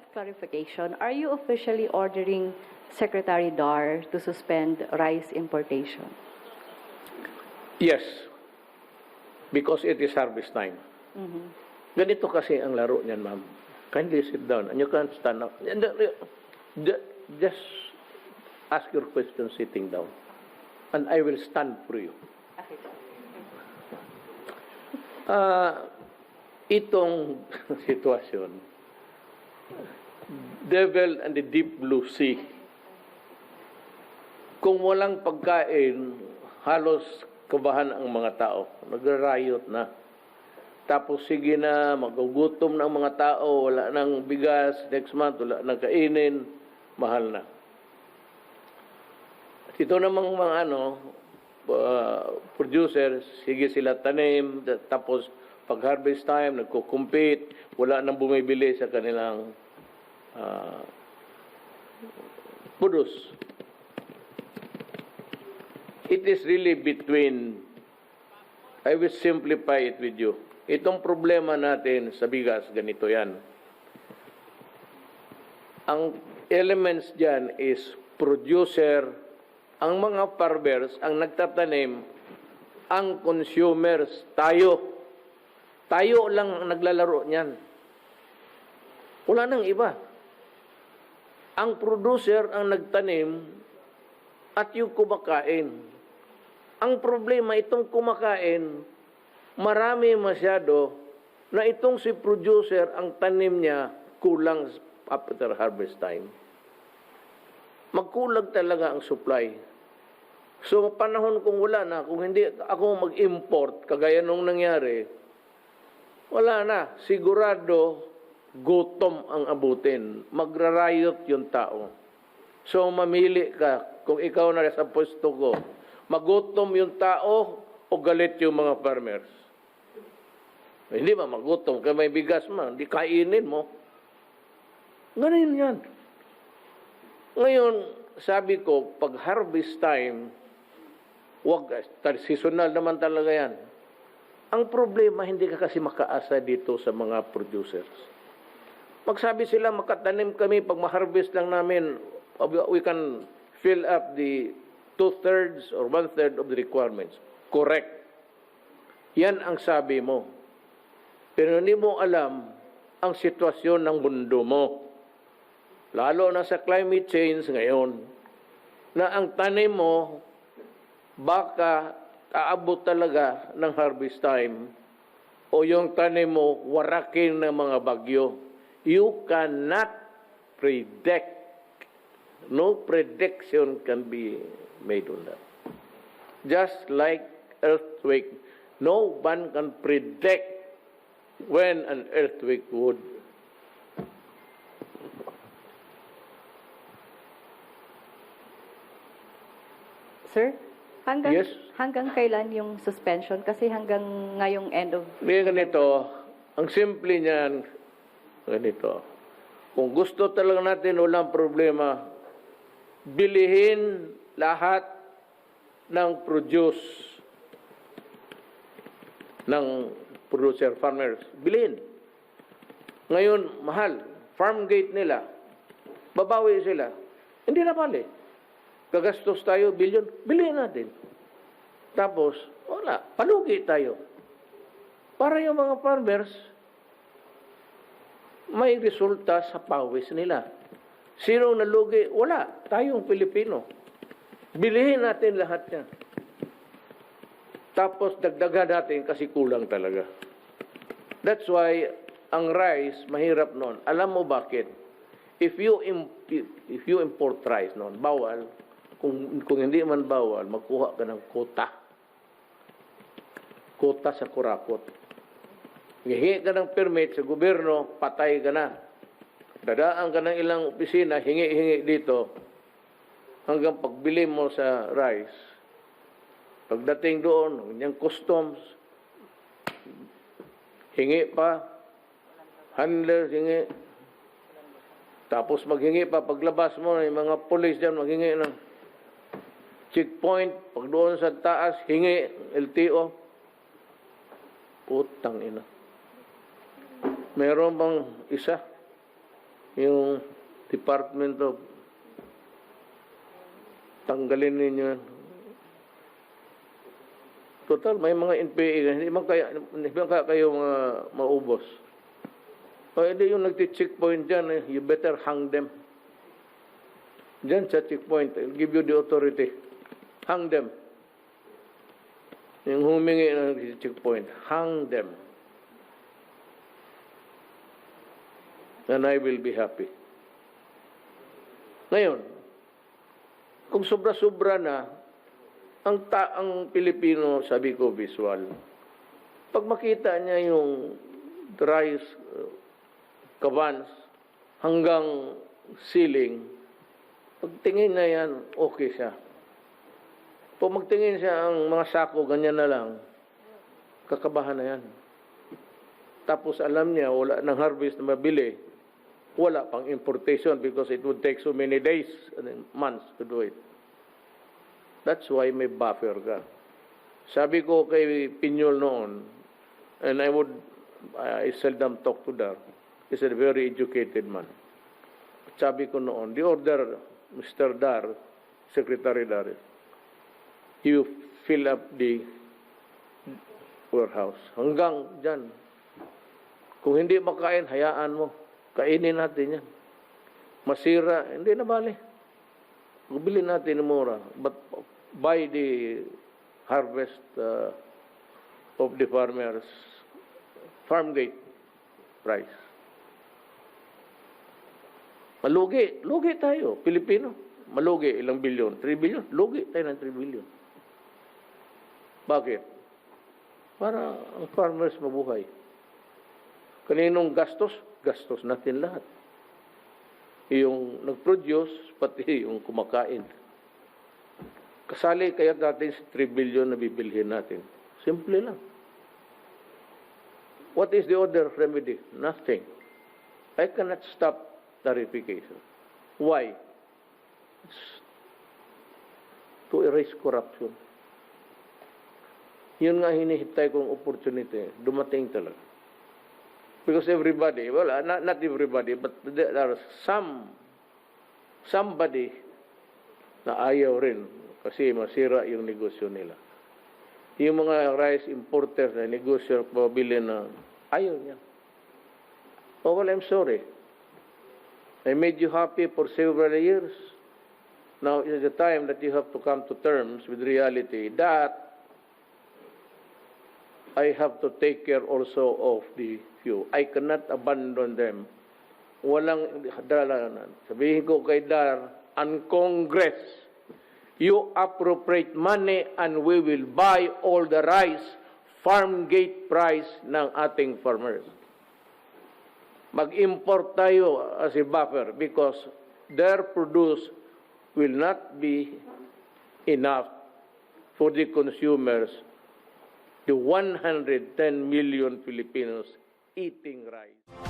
of clarification, are you officially ordering Secretary Dar to suspend rice importation? Yes, because it is harvest time. Ganito kasi ang laro niyan, ma'am. Kindly sit down and you can stand up. And, just ask your question sitting down. And I will stand for you. Itong sitwasyon, devil and the deep blue sea. Kung walang pagkain, halos kabahan ang mga tao. Nagra-riot na. Tapos sige na, magugutom na ang mga tao, wala nang bigas, next month, wala nang kainin, mahal na. At ito namang mga producers, sige sila tanim, tapos pag harvest time, nagko-compete, wala nang bumibili sa kanilang produce. It is really between, I will simplify it with you. Itong problema natin sa bigas, ganito yan. Ang elements dyan is producer, ang mga farmers, ang nagtatanim, ang consumers, tayo. Tayo lang ang naglalaro niyan. Wala nang iba. Ang producer ang nagtanim at yung kumakain. Ang problema, itong kumakain, marami masyado na itong si producer, ang tanim niya, kulang after harvest time. Magkulag talaga ang supply. So, panahon kung wala na, kung hindi ako mag-import, kagaya nung nangyari, wala na. Sigurado, gutom ang abutin. Magra-riot yung tao. So, mamili ka, kung ikaw na sa pwesto ko, magutom yung tao o galit yung mga farmers. Hindi ba magutom? Kaya may bigas man, di kainin mo. Ganun yan. Ngayon, sabi ko, pag harvest time, seasonal naman talaga yan. Ang problema, hindi ka kasi makaasa dito sa mga producers. Magsabi sila, makatanim kami, pag ma-harvest lang namin, we can fill up the 2/3 or 1/3 of the requirements. Correct. Yan ang sabi mo. Pero hindi mo alam ang sitwasyon ng mundo mo. Lalo na sa climate change ngayon, na ang tanim mo, baka aabot talaga ng harvest time o yung tanim mo, warakin ng mga bagyo. You cannot predict. No prediction can be made on that. Just like earthquake, no one can predict when an earthquake would. Sir, Yes? hanggang kailan yung suspension? Kasi hanggang ngayong end of... May ganito, ang simple niyan, ganito. Kung gusto talaga natin, walang problema, bilihin lahat ng produce ng producer farmers. Bilhin. Ngayon, mahal. Farm gate nila. Babawi sila. Hindi na pala. Gagastos tayo, billion. Bilhin natin. Tapos, wala. Palugi tayo. Para yung mga farmers, may resulta sa pawis nila. Sino nalugi? Wala. Tayong Pilipino. Bilihin natin lahat yan. Tapos dagdagan natin kasi kulang talaga. That's why ang rice mahirap noon. Alam mo bakit? If you import rice noon, bawal. Kung hindi man bawal, magkuha ka ng quota. Quota sa kurakot. Hihingi ka ng permit sa gobyerno, patay ka na. Dadaan ka ng ilang opisina, hingi-hingi dito, hanggang pagbili mo sa rice. Pagdating doon, yung customs, hingi pa, handler, hingi. Tapos maghingi pa, paglabas mo, yung mga police dyan, maghingi ng checkpoint, pag doon sa taas, hingi, LTO. Putang ina. Meron bang isa? yung Department of tanggalin ninyo yan. Total, may mga NPA, hindi man kaya kayo maubos. O hindi yung nagti-checkpoint dyan, you better hang them. Dyan sa checkpoint, I'll give you the authority. Hang them. Yung humingi ng checkpoint, hang them. And I will be happy. Ngayon, kung sobra-sobra na, ang Pilipino, sabi ko, visual. Pag makita niya yung rice, kavans, hanggang ceiling, pagtingin na yan, okay siya. Pag magtingin siya ang mga sako, ganyan na lang, kakabahan na yan. Tapos alam niya, wala ng harvest na mabili, wala pang importation because it would take so many days and months to do it. That's why may buffer ka. Sabi ko kay Piñol noon, and I seldom talk to Dar, he's a very educated man. Sabi ko noon, the order, Mr. Dar, Secretary Dar, you fill up the warehouse. Hanggang dyan. Kung hindi makain, hayaan mo. Kainin natin yan. Masira, hindi na bali. Bili natin mura. But buy the harvest of the farmers, farm gate price. Malugi. Lugi tayo, Pilipino. Malugi, ilang bilyon? 3 billion? Lugi tayo ng 3 billion. Bakit? Para ang farmers mabuhay. Kaninong gastos? Gastos natin lahat. Yung nag-produce, pati yung kumakain. Kasali kaya natin sa 3 billion na bibilhin natin. Simple lang. What is the other remedy? Nothing. I cannot stop tarification. Why? It's to erase corruption. Yun nga hinihintay kong opportunity. Dumating talaga. Because everybody, well, not everybody, but there are somebody na ayaw rin kasi masira yung negosyo nila. Yung mga rice importers na negosyo, pabili na ayaw niya. Oh, well, I'm sorry. I made you happy for several years. Now is the time that you have to come to terms with reality that I have to take care also of the few. I cannot abandon them. Walang dalanan. Sabihin ko kay Dar, ang Congress, you appropriate money and we will buy all the rice, farm gate price ng ating farmers. Mag-import tayo as a buffer because their produce will not be enough for the consumers, the 110 million Filipinos eating rice.